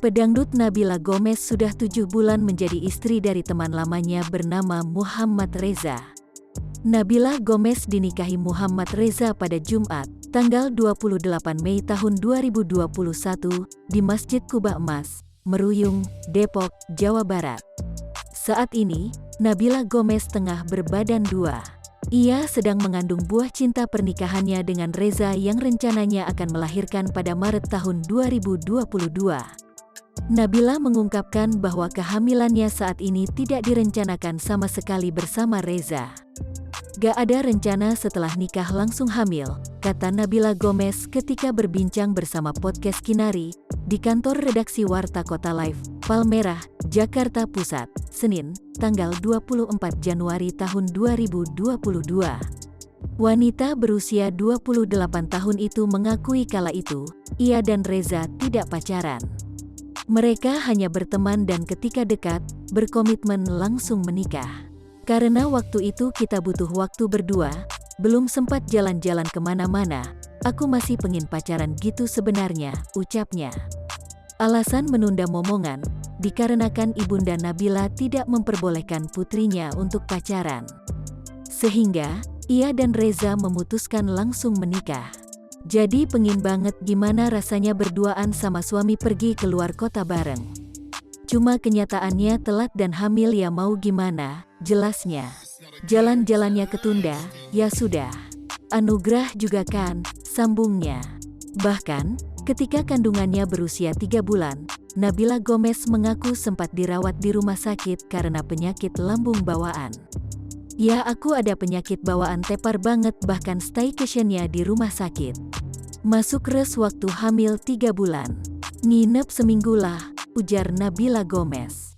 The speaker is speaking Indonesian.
Pedangdut Nabila Gomez sudah 7 bulan menjadi istri dari teman lamanya bernama Muhammad Reza. Nabila Gomez dinikahi Muhammad Reza pada Jumat, tanggal 28 Mei tahun 2021 di Masjid Kuba Emas, Meruyung, Depok, Jawa Barat. Saat ini, Nabila Gomez tengah berbadan dua. Ia sedang mengandung buah cinta pernikahannya dengan Reza yang rencananya akan melahirkan pada Maret tahun 2022. Nabila mengungkapkan bahwa kehamilannya saat ini tidak direncanakan sama sekali bersama Reza. "Gak ada rencana setelah nikah langsung hamil," kata Nabila Gomez ketika berbincang bersama podcast Kinari di kantor redaksi Warta Kota Live, Palmerah, Jakarta Pusat, Senin, tanggal 24 Januari tahun 2022. Wanita berusia 28 tahun itu mengakui kala itu, ia dan Reza tidak pacaran. Mereka hanya berteman dan ketika dekat, berkomitmen langsung menikah. "Karena waktu itu kita butuh waktu berdua, belum sempat jalan-jalan kemana-mana, aku masih pengen pacaran gitu sebenarnya," ucapnya. Alasan menunda momongan, dikarenakan ibunda Nabila tidak memperbolehkan putrinya untuk pacaran. Sehingga, ia dan Reza memutuskan langsung menikah. "Jadi pengen banget gimana rasanya berduaan sama suami pergi keluar kota bareng. Cuma kenyataannya telat dan hamil ya mau gimana," jelasnya. "Jalan-jalannya ketunda, ya sudah. Anugerah juga kan," sambungnya. Bahkan, ketika kandungannya berusia 3 bulan, Nabila Gomez mengaku sempat dirawat di rumah sakit karena penyakit lambung bawaan. "Ya aku ada penyakit bawaan tepar banget bahkan staycationnya di rumah sakit. Masuk res waktu hamil 3 bulan. Nginep seminggu lah," ujar Nabila Gomez.